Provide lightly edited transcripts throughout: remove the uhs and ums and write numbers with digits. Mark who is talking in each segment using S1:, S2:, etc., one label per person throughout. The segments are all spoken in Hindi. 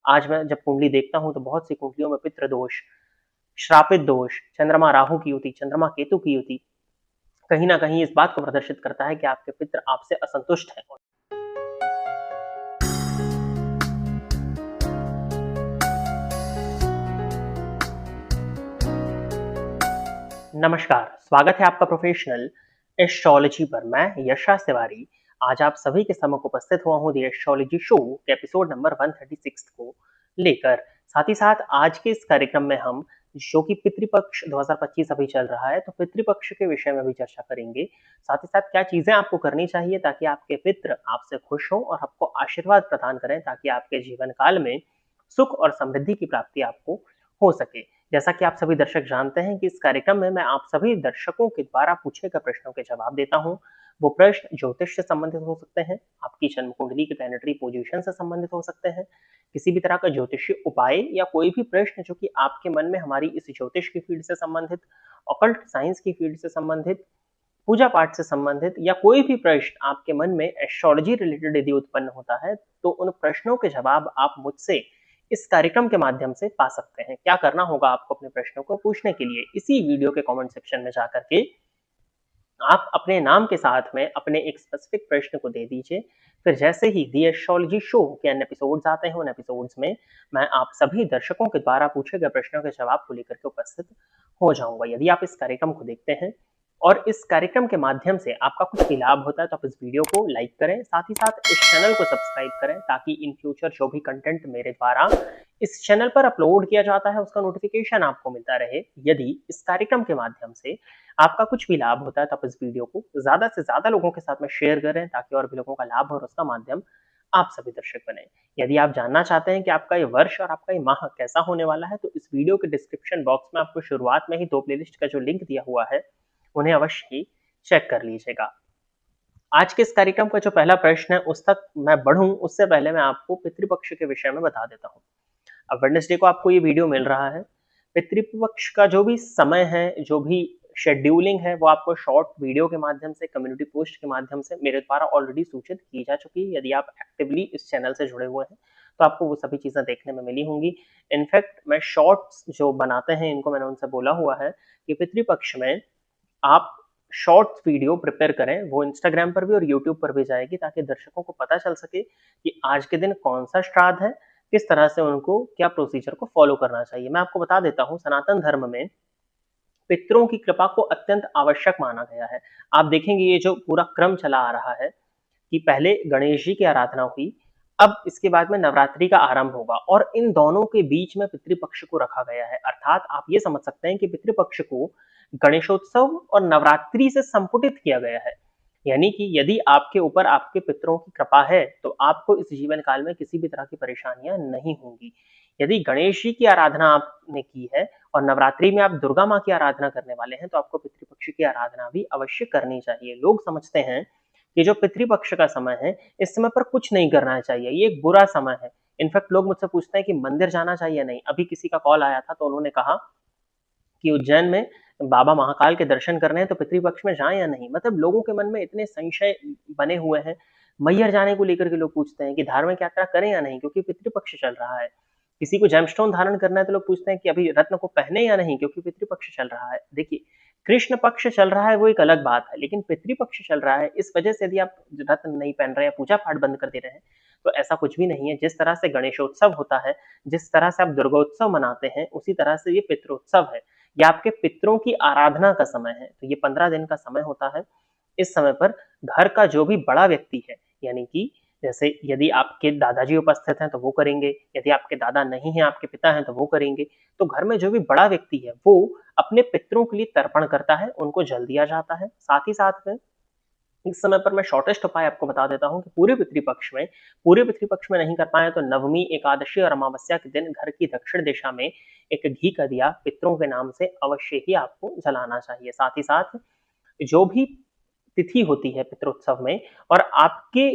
S1: आज मैं जब कुंडली देखता हूँ तो बहुत सी कुंडलियों में पितृ दोष, श्रापित दोष, चंद्रमा राहु की युति, चंद्रमा केतु की युति कहीं ना कहीं इस बात को प्रदर्शित करता है कि आपके पितृ आपसे असंतुष्ट हैं। नमस्कार, स्वागत है आपका प्रोफेशनल एस्ट्रोलॉजी पर। मैं यशराज तिवारी आज आप सभी के सम्मुख उपस्थित हुआ हूँ दी एस्ट्रोलॉजी शो के एपिसोड नंबर 136 को लेकर। साथ ही साथ आज के इस कार्यक्रम में हम जो कि पितृपक्ष 2025 अभी चल रहा है, तो पितृपक्ष के विषय में भी चर्चा करेंगे। साथ ही साथ क्या चीजें आपको करनी चाहिए ताकि आपके पितृ आपसे खुश हों और आपको आशीर्वाद प्रदान करें, ताकि आपके जीवन काल में सुख और समृद्धि की प्राप्ति आपको हो सके। जैसा कि आप सभी दर्शक जानते हैं कि इस कार्यक्रम में मैं आप सभी दर्शकों के द्वारा पूछे गए प्रश्नों के जवाब देता हूं। वो प्रश्न ज्योतिष से संबंधित हो सकते हैं, आपकी जन्म कुंडली के प्लैनेटरी पोजीशन से संबंधित हो सकते हैं, किसी भी तरह का ज्योतिषीय उपाय या कोई भी प्रश्न जो कि आपके मन में हमारी इस ज्योतिष की फील्ड से संबंधित, ऑकल्ट साइंस की फील्ड से संबंधित, पूजा पाठ से संबंधित या कोई भी प्रश्न आपके मन में एस्ट्रोलॉजी रिलेटेड यदि उत्पन्न होता है, तो उन प्रश्नों के जवाब आप मुझसे इस कार्यक्रम के माध्यम से पा सकते हैं। क्या करना होगा आपको अपने प्रश्नों को पूछने के लिए? इसी वीडियो के कमेंट सेक्शन में जाकर के आप अपने नाम के साथ में अपने एक स्पेसिफिक प्रश्न को दे दीजिए। फिर जैसे ही दी एस्ट्रोलॉजी शो के अन्य एपिसोड्स आते हैं, उन एपिसोड्स में मैं आप सभी दर्शकों के द्वारा पूछे गए प्रश्नों के जवाब को लेकर के उपस्थित हो जाऊंगा। यदि आप इस कार्यक्रम को देखते हैं और इस कार्यक्रम के माध्यम से आपका कुछ भी लाभ होता है, तो आप इस वीडियो को लाइक करें, साथ ही साथ इस चैनल को सब्सक्राइब करें, ताकि इन फ्यूचर जो भी कंटेंट मेरे द्वारा इस चैनल पर अपलोड किया जाता है उसका नोटिफिकेशन आपको मिलता रहे। यदि इस कार्यक्रम के माध्यम से आपका कुछ भी लाभ होता है, तो आप इस वीडियो को ज्यादा से ज्यादा लोगों के साथ में शेयर करें, ताकि और भी लोगों का लाभ और उसका माध्यम आप सभी दर्शक बने। यदि आप जानना चाहते हैं कि आपका ये वर्ष और आपका ये माह कैसा होने वाला है, तो इस वीडियो के डिस्क्रिप्शन बॉक्स में आपको शुरुआत में ही 2 प्लेलिस्ट का जो लिंक दिया हुआ है, उन्हें अवश्य ही चेक कर लीजिएगा। आज के इस कार्यक्रम का जो पहला प्रश्न है, उस तक मैं बढ़ूं उससे पहले मैं आपको पितृपक्ष के विषय में बता देता हूं। अब वेडनेसडे को आपको ये वीडियो मिल रहा है। पितृपक्ष का जो भी समय है, जो भी शेड्यूलिंग है, वो आपको शॉर्ट वीडियो के माध्यम से, कम्युनिटी पोस्ट के माध्यम से मेरे द्वारा ऑलरेडी सूचित की जा चुकी है। यदि आप एक्टिवली इस चैनल से जुड़े हुए हैं, तो आपको वो सभी चीजें देखने में मिली होंगी। इनफैक्ट मैं शॉर्ट्स जो बनाते हैं, इनको मैंने उनसे बोला हुआ है कि पितृपक्ष में आप शॉर्ट वीडियो प्रिपेयर करें, वो इंस्टाग्राम पर भी और यूट्यूब पर भी जाएगी, ताकि दर्शकों को पता चल सके कि आज के दिन कौन सा श्राद्ध है, किस तरह से उनको क्या प्रोसीजर को फॉलो करना चाहिए। मैं आपको बता देता हूं, सनातन धर्म में पितरों की कृपा को अत्यंत आवश्यक माना गया है। आप देखेंगे ये जो पूरा क्रम चला आ रहा है कि पहले गणेश जी की आराधना हुई, अब इसके बाद में नवरात्रि का आरंभ होगा, और इन दोनों के बीच में पितृपक्ष को रखा गया है। अर्थात आप ये समझ सकते हैं कि पितृपक्ष को गणेशोत्सव और नवरात्रि से संपुटित किया गया है। यानी कि यदि आपके ऊपर आपके पितरों की कृपा है, तो आपको इस जीवन काल में किसी भी तरह की परेशानियां नहीं होंगी। यदि गणेश जी की आराधना आपने की है और नवरात्रि में आप दुर्गा माँ की आराधना करने वाले हैं, तो आपको पितृपक्ष की आराधना भी अवश्य करनी चाहिए। लोग समझते हैं कि जो पितृपक्ष का समय है, इस समय पर कुछ नहीं करना चाहिए, ये एक बुरा समय है। इनफैक्ट लोग मुझसे पूछते हैं कि मंदिर जाना चाहिए नहीं। अभी किसी का कॉल आया था, तो उन्होंने कहा कि उज्जैन में बाबा महाकाल के दर्शन करने हैं, तो पितृपक्ष में जाएं या नहीं। मतलब लोगों के मन में इतने संशय बने हुए हैं। मैहर जाने को लेकर के लोग पूछते हैं कि धार्मिक यात्रा करें या नहीं, क्योंकि पितृपक्ष चल रहा है। किसी को जेमस्टोन धारण करना है, तो लोग पूछते हैं कि अभी रत्न को पहने या नहीं, क्योंकि पितृपक्ष चल रहा है। देखिए, कृष्ण पक्ष चल रहा है वो एक अलग बात है, लेकिन पितृपक्ष चल रहा है, इस वजह से यदि आप रत्न नहीं पहन रहे हैं, पूजा पाठ बंद कर दे रहे हैं, तो ऐसा कुछ भी नहीं है। जिस तरह से गणेशोत्सव होता है, जिस तरह से आप दुर्गोत्सव मनाते हैं, उसी तरह से ये पितरोत्सव है। ये आपके पितरों की आराधना का समय है। तो ये 15 दिन का समय होता है। इस समय पर घर का जो भी बड़ा व्यक्ति है, यानी कि जैसे यदि आपके दादाजी उपस्थित हैं तो वो करेंगे, यदि आपके दादा नहीं हैं, आपके पिता हैं, तो वो करेंगे। तो घर में जो भी बड़ा व्यक्ति है, वो अपने पितरों के लिए तर्पण करता है, उनको जल दिया जाता है। साथ ही साथ में इस समय पर मैं शॉर्टेस्ट उपाय आपको बता देता हूं कि पूरे पितृपक्ष में नहीं कर पाए, तो नवमी, एकादशी और अमावस्या के दिन घर की दक्षिण दिशा में एक घी का दिया पितरों के नाम से अवश्य ही आपको जलाना चाहिए। साथ ही साथ जो भी तिथि होती है पितरोत्सव में, और आपके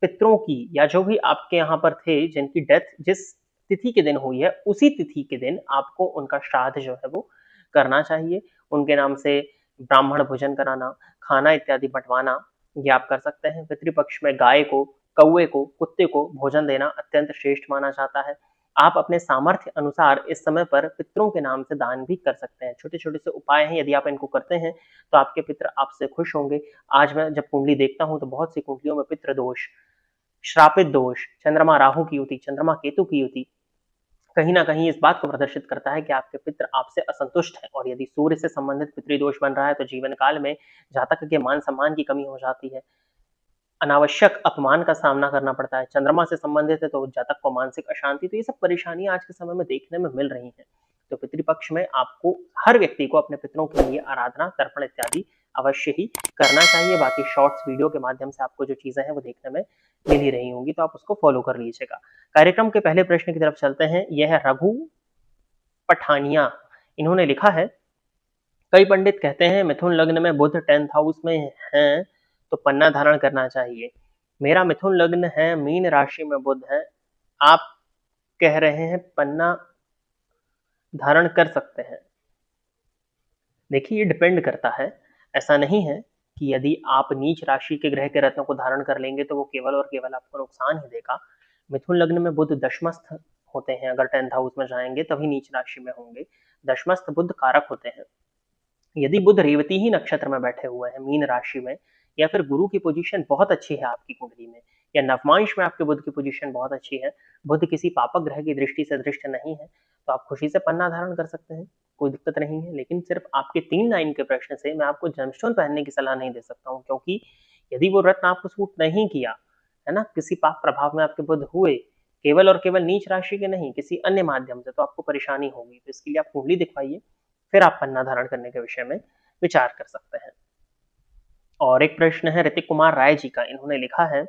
S1: पितरों की या जो भी आपके यहाँ पर थे जिनकी डेथ जिस तिथि के दिन हुई है, उसी तिथि के दिन आपको उनका श्राद्ध जो है वो करना चाहिए। उनके नाम से ब्राह्मण भोजन कराना, खाना इत्यादि बंटवाना, ये आप कर सकते हैं। पितृपक्ष में गाय को, कौवे को, कुत्ते को भोजन देना अत्यंत श्रेष्ठ माना जाता है। आप अपने सामर्थ्य अनुसार इस समय पर पितरों के नाम से दान भी कर सकते हैं। छोटे-छोटे से उपाय हैं, यदि आप इनको करते हैं तो आपके पितर आपसे खुश होंगे। आज मैं जब कुंडली देखता हूँ तो बहुत सी कुंडलियों में पितृ दोष, श्रापित दोष, चंद्रमा राहु की युति, चंद्रमा केतु की युति कहीं न कहीं इस बात को प्रदर्शित करता है कि आपके पितृ आपसे असंतुष्ट हैं, और यदि सूर्य से संबंधित पितृदोष बन रहा है तो जीवन काल में जातक के मान-सम्मान की कमी हो जाती है। अनावश्यक अपमान का सामना करना पड़ता है। चंद्रमा से संबंधित है तो जातक को मानसिक अशांति, तो ये सब परेशानियाँ आज के समय में देखने में मिल रही हैं। तो पितृपक्ष में आपको हर व्यक्ति को अपने पितरों के लिए आराधना, तर्पण इत्यादि अवश्य ही करना चाहिए। बाकी शॉर्ट्स वीडियो के माध्यम से आपको जो चीज़ें हैं वो देखने में मिल ही रही होंगी, तो आप उसको फॉलो कर लीजिएगा। कार्यक्रम के पहले प्रश्न की तरफ चलते हैं। यह है रघु पठानिया, इन्होंने लिखा है, कई पंडित कहते हैं मिथुन लग्न में बुध 10th हाउस में हैं तो पन्ना धारण करना चाहिए। मेरा मिथुन लग्न है, मीन राशि में बुध है, आप कह रहे हैं पन्ना धारण कर सकते हैं। देखिए ये डिपेंड करता है, ऐसा नहीं है कि यदि आप नीच राशि के ग्रह के रत्नों को धारण कर लेंगे तो वो केवल और केवल आपको नुकसान ही देगा। मिथुन लग्न में बुध दशमस्थ होते हैं, अगर 10th हाउस में जाएंगे तभी नीच राशि में होंगे। दशमस्थ बुध कारक होते हैं। यदि बुध रेवती ही नक्षत्र में बैठे हुए हैं, मीन राशि में, या फिर गुरु की पोजीशन बहुत अच्छी है आपकी कुंडली में, या नवमांश में आपके बुध की पोजीशन बहुत अच्छी है, बुध किसी पापक ग्रह की दृष्टि से दृष्ट नहीं है, तो आप खुशी से पन्ना धारण कर सकते हैं, कोई दिक्कत नहीं है। लेकिन सिर्फ आपके 3 लाइन के प्रश्न से मैं आपको जेमस्टोन पहनने की सलाह नहीं दे सकता हूँ, क्योंकि यदि वो रत्न आपको सूट नहीं किया है ना, किसी पाप प्रभाव में आपके बुध हुए, केवल और केवल नीच राशि के नहीं, किसी अन्य माध्यम से, तो आपको परेशानी होगी। तो इसके लिए आप कुंडली दिखवाइए, फिर आप पन्ना धारण करने के विषय में विचार कर सकते हैं। और एक प्रश्न है ऋतिक कुमार राय जी का, इन्होंने लिखा है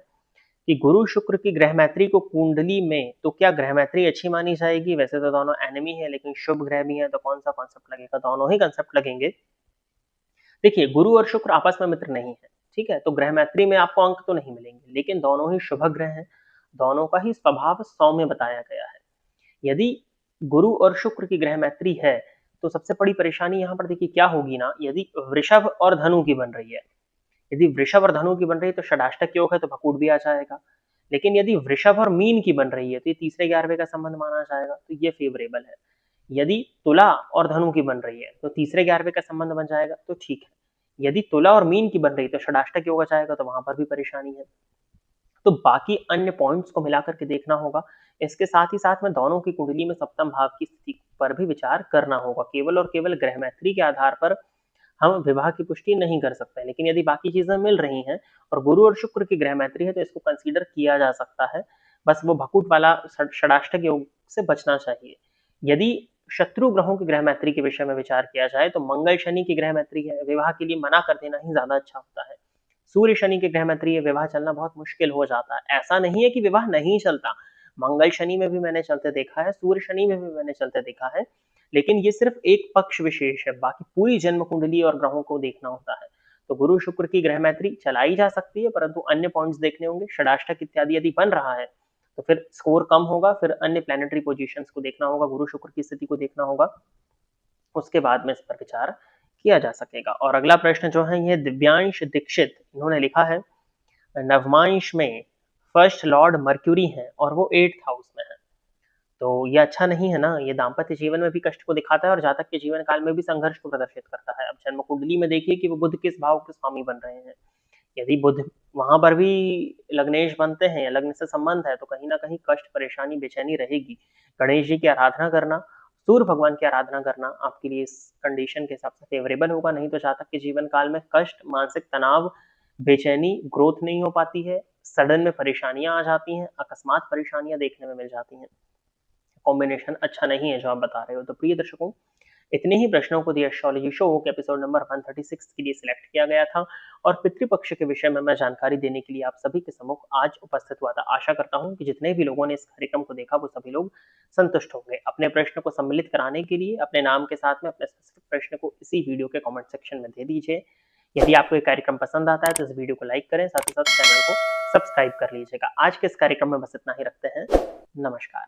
S1: कि गुरु शुक्र की ग्रह मैत्री को कुंडली में, तो क्या ग्रह मैत्री अच्छी मानी जाएगी? वैसे तो दोनों एनिमी है, लेकिन शुभ ग्रह भी है, तो कौन सा कॉन्सेप्ट लगेगा? दोनों ही कंसेप्ट लगेंगे। देखिए गुरु और शुक्र आपस में मित्र नहीं है, ठीक है, तो ग्रह मैत्री में आपको अंक तो नहीं मिलेंगे, लेकिन दोनों ही शुभ ग्रह हैं, दोनों का ही स्वभाव सौम्य बताया गया है। यदि गुरु और शुक्र की ग्रह मैत्री है तो सबसे बड़ी परेशानी यहाँ पर देखिए क्या होगी ना, यदि वृषभ और धनु की बन रही है, यदि वृषभ और धनु की बन रही है तो षडाष्टक योग है, तो भकूट भी आ जाएगा। लेकिन यदि वृषभ और मीन की बन रही है तो ये तीसरे 11वें का संबंध माना जाएगा, तो ये फेवरेबल है। यदि तुला और धनु की बन रही है तो तीसरे 11वें का संबंध बन जाएगा, तो ठीक है। यदि तुला और मीन की बन रही है तो षडाष्टक योग आ जाएगा, तो वहां पर भी परेशानी है। तो बाकी अन्य पॉइंट्स को मिलाकर के देखना होगा। इसके साथ ही साथ में दोनों की कुंडली में सप्तम भाव की स्थिति पर भी विचार करना होगा। केवल और केवल ग्रह मैत्री के आधार पर हम विवाह की पुष्टि नहीं कर सकते, लेकिन यदि बाकी चीजें मिल रही हैं और गुरु और शुक्र की ग्रह मैत्री है तो इसको कंसीडर किया जा सकता है। बस वो भकूट वाला षडाष्टक योग से बचना चाहिए। यदि शत्रु ग्रहों की ग्रह मैत्री के विषय में विचार किया जाए तो मंगल शनि की ग्रह मैत्री है, विवाह के लिए मना कर देना ही ज्यादा अच्छा होता है। सूर्य शनि के ग्रह मैत्री है, विवाह चलना बहुत मुश्किल हो जाता है। ऐसा नहीं है कि विवाह नहीं चलता, मंगल शनि में भी मैंने चलते देखा है, सूर्य शनि में भी मैंने चलते देखा है, लेकिन ये सिर्फ एक पक्ष विशेष है, बाकी पूरी जन्म कुंडली और ग्रहों को देखना होता है। तो गुरु शुक्र की ग्रह मैत्री चलाई जा सकती है, परंतु अन्य पॉइंट्स देखने होंगे। षडाष्टक इत्यादि यदि बन रहा है तो फिर स्कोर कम होगा, फिर अन्य प्लैनेटरी पोजीशंस को देखना होगा, गुरु शुक्र की स्थिति को देखना होगा, उसके बाद में इस पर विचार किया जा सकेगा। और अगला प्रश्न जो है ये दिव्यांश दीक्षित, इन्होंने लिखा है, नवमांश में फर्स्ट लॉर्ड मर्क्यूरी हैं और वो 8th हाउस में है, तो ये अच्छा नहीं है ना। ये दाम्पत्य जीवन में भी कष्ट को दिखाता है और जातक के जीवन काल में भी संघर्ष को प्रदर्शित करता है। अब जन्म कुंडली में देखिए कि वो बुध किस भाव के स्वामी बन रहे हैं। यदि बुध वहां पर भी लग्नेश बनते हैं या लग्न से संबंध है तो कहीं ना कहीं कष्ट, परेशानी, बेचैनी रहेगी। गणेश जी की आराधना करना, सूर्य भगवान की आराधना करना आपके लिए इस कंडीशन के हिसाब से फेवरेबल होगा। नहीं तो जातक के जीवन काल में कष्ट, मानसिक तनाव, बेचैनी, ग्रोथ नहीं हो पाती है, सडन में परेशानियां आ जाती हैं, अकस्मात परेशानियां देखने में मिल जाती हैं। कॉम्बिनेशन अच्छा नहीं है जो आप बता रहे हो। तो प्रिय दर्शकों, इतने ही प्रश्नों को दी एस्ट्रोलॉजी शो के एपिसोड नंबर 136 के लिए सिलेक्ट किया गया था और पितृपक्ष के विषय में मैं जानकारी देने के लिए आप सभी के सम्मुख आज उपस्थित हुआ था। आशा करता हूं कि जितने भी लोगों ने इस कार्यक्रम को देखा वो सभी लोग संतुष्ट होंगे। अपने प्रश्न को सम्मिलित कराने के लिए अपने नाम के साथ में अपने स्पेसिफिक प्रश्न को इसी वीडियो के कमेंट सेक्शन में दे दीजिए। यदि आपको ये कार्यक्रम पसंद आता है तो इस वीडियो को लाइक करें, साथ ही साथ चैनल को सब्सक्राइब कर लीजिएगा। आज के इस कार्यक्रम में बस इतना ही रखते हैं। नमस्कार।